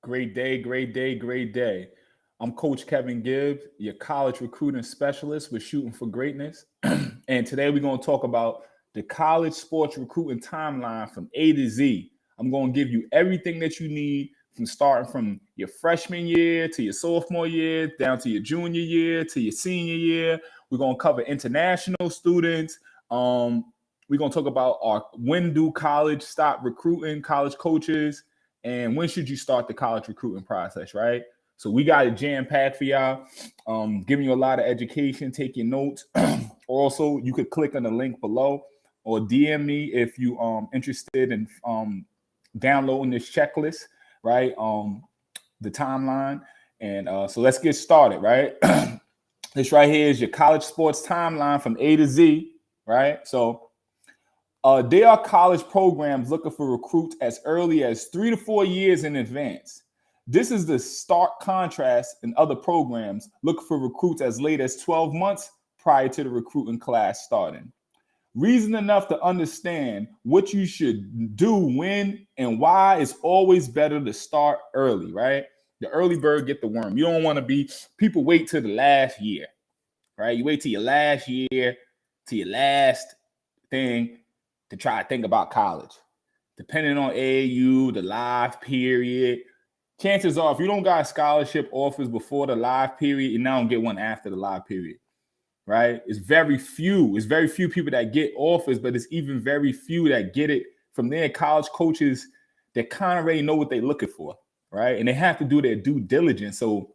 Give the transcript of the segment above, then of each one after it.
Great day, great day, great day. I'm Coach Kevin Gibbs, your college recruiting specialist with Shooting for Greatness. And today we're going to talk about the college sports recruiting timeline from A to Z. I'm going to give you everything that you need from starting from your freshman year to your sophomore year, down to your junior year to your senior year. We're going to cover international students. We're going to talk about when do college stop recruiting college coaches, and when should you start the college recruiting process, right? So we got it jam-packed for y'all, giving you a lot of education, taking notes. Also, you could click on the link below or DM me if you interested in downloading this checklist, right? The timeline. And so let's get started, right? This right here is your college sports timeline from A to Z, right? So there are college programs looking for recruits as early as 3 to 4 years in advance. This is the stark contrast in other programs looking for recruits as late as 12 months prior to the recruiting class starting. Reason enough to understand what you should do, when, and why is always better to start early, right? The early bird get the worm. You don't want to be, people wait till the last year, right? You wait till your last year, to your last thing to try to think about college. Depending on AAU, the live period, chances are if you don't got scholarship offers before the live period, you now don't get one after the live period, right? It's very few people that get offers, but it's even very few that get it from their college coaches that kind of already know what they're looking for, right? And they have to do their due diligence. So,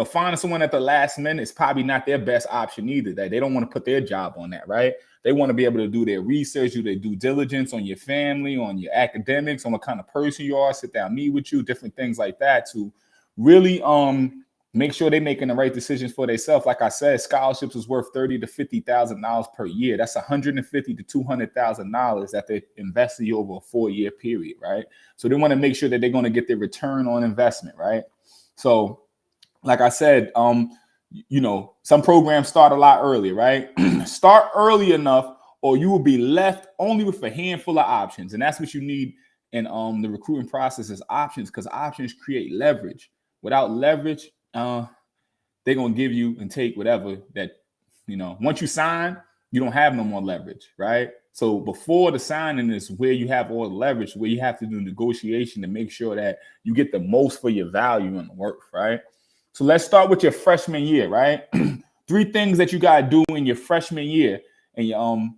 finding someone at the last minute is probably not their best option either. That they don't want to put their job on that, right? They want to be able to do their research, do their due diligence on your family, on your academics, on what kind of person you are, sit down, meet with you, different things like that to really make sure they're making the right decisions for themselves. Like I said, scholarships is worth $30,000 to $50,000 per year. That's $150,000 to $200,000 that they're investing over a 4-year period, right? So they want to make sure that they're going to get their return on investment, right? So, like I said, some programs start a lot earlier, right? Start early enough, or you will be left only with a handful of options. And that's what you need in the recruiting process is options, because options create leverage. Without leverage, they're going to give you and take whatever that, once you sign, you don't have no more leverage, right? So before the signing is where you have all the leverage, where you have to do negotiation to make sure that you get the most for your value and the worth, right? So let's start with your freshman year, right? 3 things that you got to do in your freshman year and your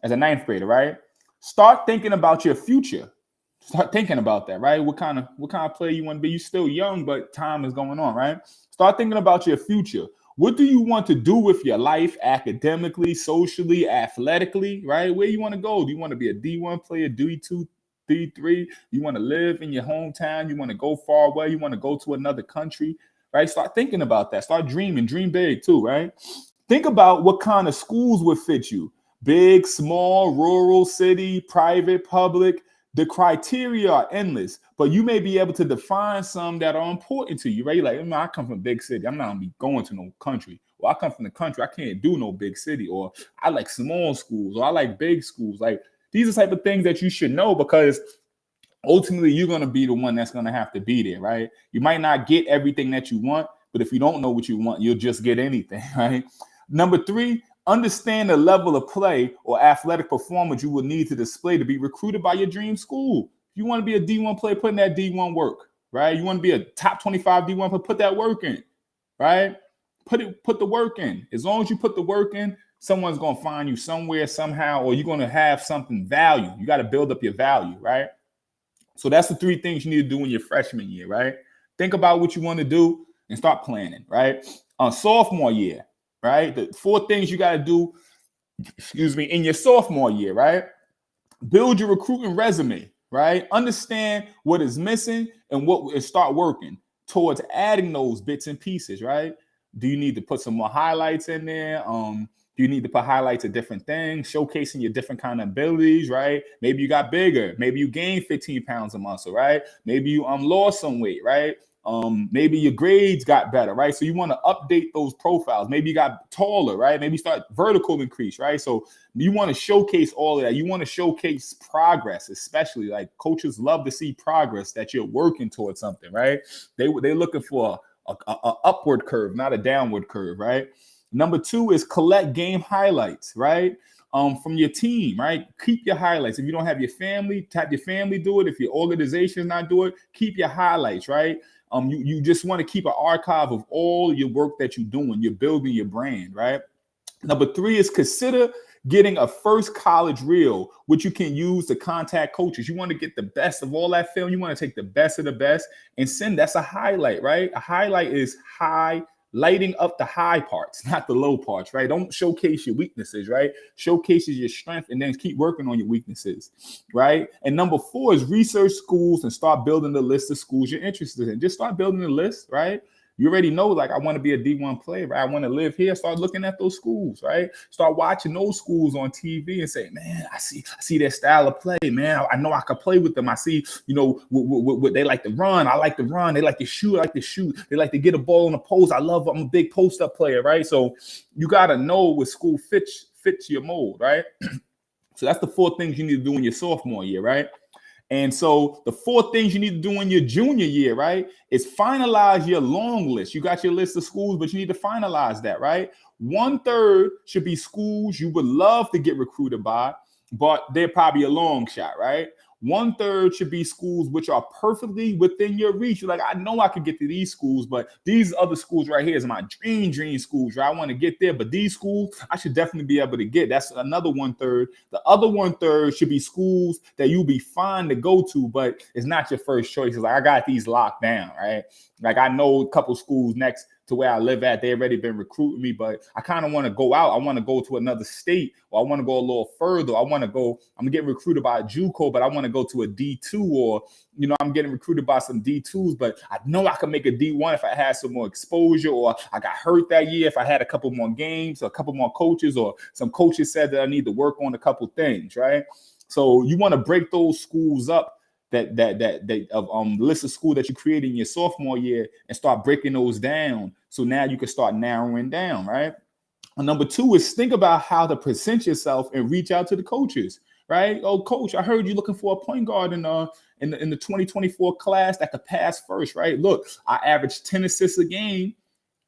as a ninth grader, right? Start thinking about your future. Start thinking about that, right? What kind of player you want to be? You're still young, but time is going on, right? Start thinking about your future. What do you want to do with your life academically, socially, athletically, right? Where you want to go? Do you want to be a D1 player, D2, D3? You want to live in your hometown? You want to go far away? You want to go to another country? Right? Start thinking about that. Start dreaming. Dream big too, right? Think about what kind of schools would fit you. Big, small, rural, city, private, public. The criteria are endless, but you may be able to define some that are important to you, right? You're like, I come from a big city. I'm not going to be going to no country. Well, I come from the country. I can't do no big city. Or I like small schools, or I like big schools. Like, these are the type of things that you should know, because ultimately, you're going to be the one that's going to have to be there, right? You might not get everything that you want, but if you don't know what you want, you'll just get anything, right? Number 3, understand the level of play or athletic performance you will need to display to be recruited by your dream school. If you want to be a D1 player, put in that D1 work, right? You want to be a top 25 D1 player, put that work in, right? Put the work in. As long as you put the work in, someone's going to find you somewhere, somehow, or you're going to have something value. You got to build up your value, right? So that's the 3 things you need to do in your freshman year, right? Think about what you want to do and start planning, right? Sophomore year, right? The 4 things you got to do, in your sophomore year, right? Build your recruiting resume, right? Understand what is missing and start working towards adding those bits and pieces, right? Do you need to put some more highlights in there? Do you need to put highlights of different things, showcasing your different kind of abilities, right? Maybe you got bigger. Maybe you gained 15 pounds of muscle, right? Maybe you lost some weight, right? Maybe your grades got better, right? So you want to update those profiles. Maybe you got taller, right? Maybe you start vertical increase, right? So you want to showcase all of that. You want to showcase progress, especially like coaches love to see progress, that you're working towards something, right? They're looking for a upward curve, not a downward curve, right? Number 2 is collect game highlights, right? From your team, right? Keep your highlights. If you don't have your family, have your family do it. If your organization is not doing it, keep your highlights, right? You just want to keep an archive of all your work that you're doing. You're building your brand, right? Number 3 is consider getting a first college reel, which you can use to contact coaches. You want to get the best of all that film. You want to take the best of the best and send. That's a highlight, right? A highlight is lighting up the high parts, not the low parts, right? Don't showcase your weaknesses, right? Showcases your strength and then keep working on your weaknesses, right? And number 4 is research schools and start building the list of schools you're interested in. Just start building the list, right? You already know, like, I want to be a D1 player, right? I want to live here. Start looking at those schools, right? Start watching those schools on TV and say, man, I see their style of play, man. I know I could play with them. I see, what they like to run. I like to run. They like to shoot. I like to shoot. They like to get a ball on the post. I'm a big post-up player, right? So you got to know what school fits your mold, right? So that's the 4 things you need to do in your sophomore year, right? And so the 4 things you need to do in your junior year, right, is finalize your long list. You got your list of schools, but you need to finalize that, right? 1/3 should be schools you would love to get recruited by, but they're probably a long shot, right? 1/3 should be schools which are perfectly within your reach. You're like, I know I could get to these schools, but these other schools right here is my dream schools, right? I want to get there, but these schools I should definitely be able to get. That's another 1/3. The other 1/3 should be schools that you'll be fine to go to, but it's not your first choice. It's like, I got these locked down, right? Like, I know a couple schools next to where I live at, they've already been recruiting me, but I kind of want to go out. I want to go to another state, or I want to go a little further. I'm getting recruited by a JUCO, but I want to go to a D2, or, I'm getting recruited by some D2s, but I know I could make a D1 if I had some more exposure, or I got hurt that year if I had a couple more games, or a couple more coaches, or some coaches said that I need to work on a couple things, right? So you want to break those schools up, that list of school that you created in your sophomore year, and start breaking those down. So now you can start narrowing down, right? And number 2 is think about how to present yourself and reach out to the coaches, right? Oh, coach, I heard you looking for a point guard in the 2024 class that could pass first, right? Look, I averaged 10 assists a game,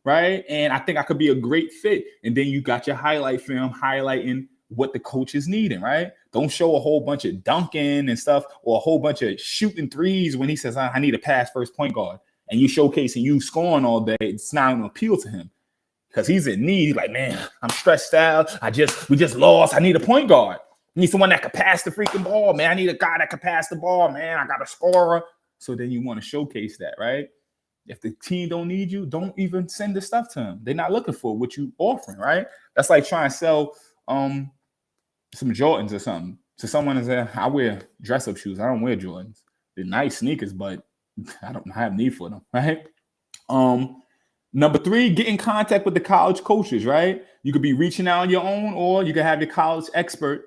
right? And I think I could be a great fit. And then you got your highlight film highlighting what the coach is needing, right? Don't show a whole bunch of dunking and stuff, or a whole bunch of shooting threes when he says, I need a pass first point guard. And you showcasing you scoring all day. It's not going to appeal to him because he's in need. He's like, man, I'm stressed out. We just lost. I need a point guard. I need someone that could pass the freaking ball, man. I need a guy that could pass the ball, man. I got a scorer. So then you want to showcase that, right? If the team don't need you, don't even send the stuff to them. They're not looking for what you offering, right? That's like trying to sell some Jordans or something to someone and say, I wear dress-up shoes. I don't wear Jordans. They're nice sneakers, but I don't have need for them, right? Number 3, get in contact with the college coaches, right? You could be reaching out on your own, or you can have your college expert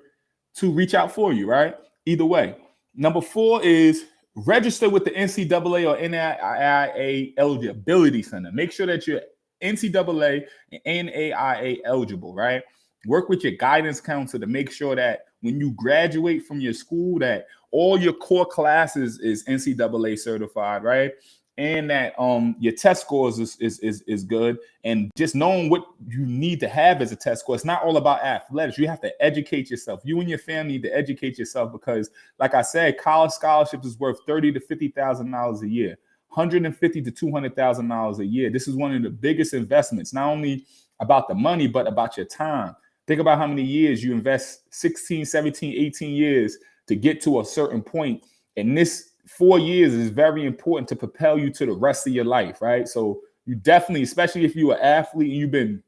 to reach out for you, right? Either way. Number 4 is register with the NCAA or NAIA eligibility center. Make sure that you're NCAA and NAIA eligible, right? Work with your guidance counselor to make sure that when you graduate from your school, that all your core classes is NCAA certified, right? And that your test scores is good. And just knowing what you need to have as a test score. It's not all about athletics. You have to educate yourself. You and your family need to educate yourself because, like I said, college scholarships is worth $30,000 to $50,000 a year, $150,000 to $200,000 a year. This is one of the biggest investments, not only about the money, but about your time. Think about how many years you invest, 16, 17, 18 years to get to a certain point. And this 4 years is very important to propel you to the rest of your life, right? So you definitely, especially if you're an athlete and you've been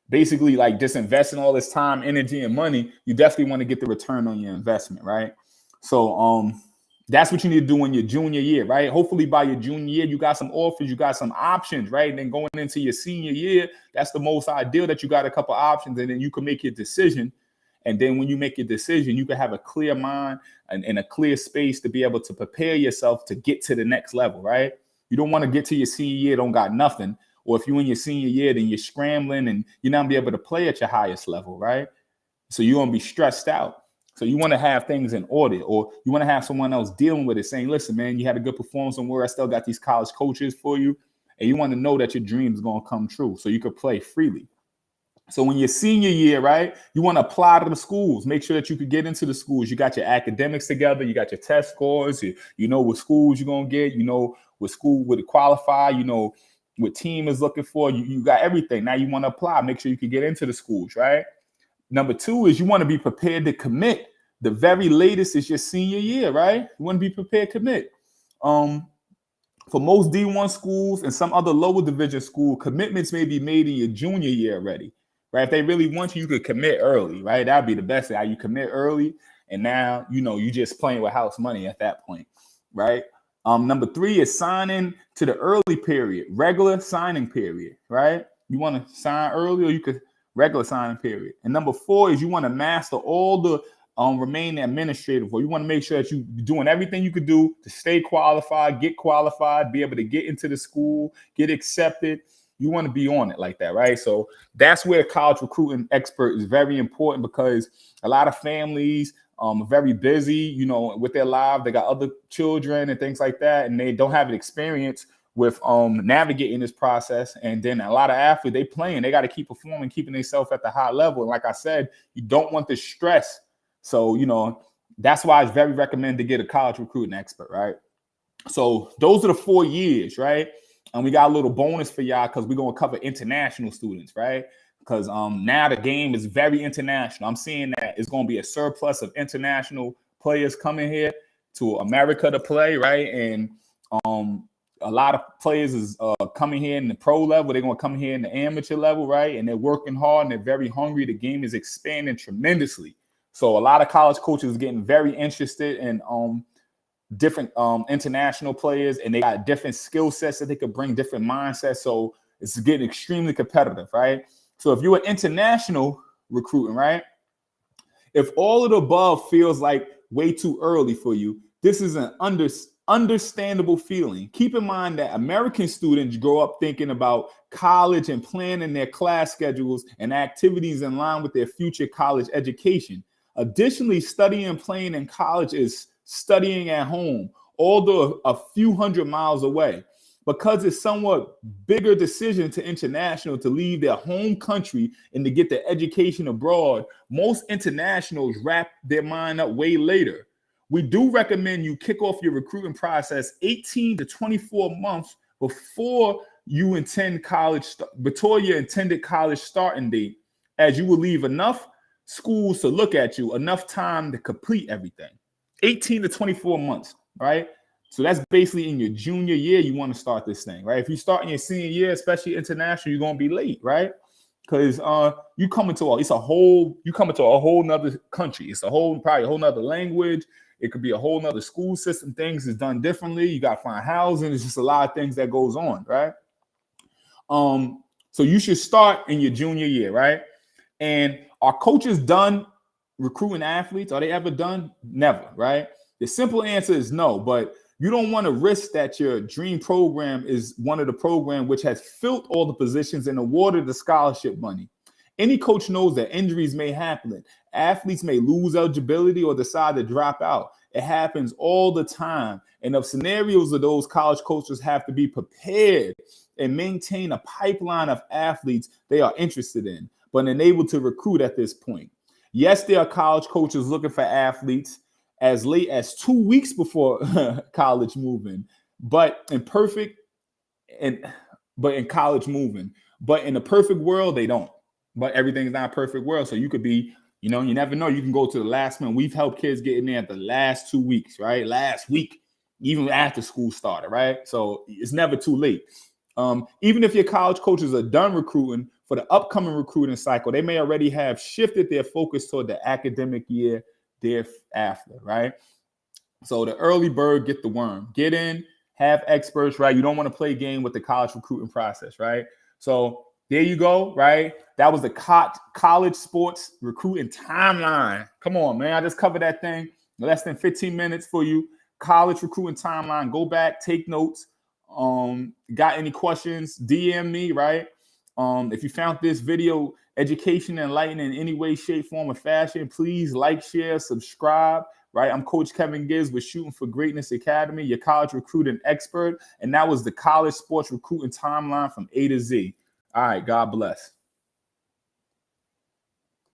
basically like just investing all this time, energy, and money, you definitely want to get the return on your investment, right? So that's what you need to do in your junior year, right? Hopefully by your junior year, you got some offers, you got some options, right? And then going into your senior year, that's the most ideal, that you got a couple options, and then you can make your decision. And then when you make your decision, you can have a clear mind and a clear space to be able to prepare yourself to get to the next level, right? You don't want to get to your senior year, don't got nothing. Or if you're in your senior year, then you're scrambling and you're not be able to play at your highest level, right? So you're going to be stressed out. So you want to have things in order, or you want to have someone else dealing with it saying, listen, man, you had a good performance on where I still got these college coaches for you. And you want to know that your dream is going to come true so you could play freely. So when your senior year, right, you want to apply to the schools, make sure that you could get into the schools. You got your academics together, you got your test scores, you know what schools you're going to get, you know what school would qualify, you know what team is looking for. You got everything. Now you want to apply, make sure you can get into the schools, right? Number two is you want to be prepared to commit. The very latest is your senior year, right? You want to be prepared to commit. For most D1 schools and some other lower division school, commitments may be made in your junior year already, right? If they really want you, you could commit early, right? That'd be the best thing. How you commit early, and now you know you just playing with house money at that point, right? Number three is signing to the early period, regular signing period, right? You want to sign early, or you could regular signing period. And number four is you want to master all the remain administrative, or you want to make sure that you're doing everything you could do to stay qualified, get qualified, be able to get into the school, get accepted. You want to be on it like that, right? So that's where college recruiting expert is very important, because a lot of families are very busy, you know, with their lives. They got other children and things like that, and they don't have an experience with navigating this process. And then a lot of athletes, they playing, they got to keep performing, keeping themselves at the high level. And like I said, you don't want the stress. So, you know, that's why it's very recommended to get a college recruiting expert, right? So those are the 4 years, right? And we got a little bonus for y'all because we're going to cover international students, right? Because now the game is very international. I'm seeing that it's going to be a surplus of international players coming here to America to play, right? And a lot of players is coming here in the pro level. They're going to come here in the amateur level, right? And they're working hard and they're very hungry. The game is expanding tremendously. So a lot of college coaches are getting very interested in different international players, and they got different skill sets that they could bring, different mindsets. So it's getting extremely competitive, right? So if you're an international recruiting, right? If all of the above feels like way too early for you, this is an understandable feeling. Keep in mind that American students grow up thinking about college and planning their class schedules and activities in line with their future college education. Additionally, studying and playing in college is studying at home, although a few hundred miles away. Because it's somewhat bigger decision to international to leave their home country and to get their education abroad, most internationals wrap their mind up way later. We do recommend you kick off your recruiting process 18 to 24 months before you intend college, before your intended college starting date, as you will leave enough schools to look at you, enough time to complete everything. 18 to 24 months, right? So that's basically in your junior year, you want to start this thing, right? If you start in your senior year, especially international, you're going to be late, right? Because you come into a whole nother country. It's probably a whole nother language. It could be a whole nother school system. Things is done differently. You got to find housing. It's just a lot of things that goes on, right? So you should start in your junior year, right? And are coaches done recruiting athletes? Are they ever done? Never, right? The simple answer is no, but you don't want to risk that your dream program is one of the programs which has filled all the positions and awarded the scholarship money. Any coach knows that injuries may happen. Athletes may lose eligibility or decide to drop out. It happens all the time. And of scenarios of those, college coaches have to be prepared and maintain a pipeline of athletes they are interested in, but unable to recruit at this point. Yes, there are college coaches looking for athletes as late as 2 weeks before college moving, but in college moving. But in a perfect world, they don't. But everything's not a perfect world. So you could be, you know, you never know. You can go to the last minute. We've helped kids get in there at the last 2 weeks, right? Last week, even after school started, right? So it's never too late. Even if your college coaches are done recruiting for the upcoming recruiting cycle, they may already have shifted their focus toward the academic year thereafter, right? So the early bird get the worm. Get in, have experts, right? You don't want to play a game with the college recruiting process, right? So there you go, right? That was the college sports recruiting timeline. Come on, man. I just covered that thing. Less than 15 minutes for you. College recruiting timeline. Go back, take notes. Got any questions, DM me, right? If you found this video education and enlightening in any way, shape, form, or fashion, please like, share, subscribe, right? I'm Coach Kevin Gibbs with Shooting for Greatness Academy, your college recruiting expert. And that was the college sports recruiting timeline from A to Z. All right, God bless.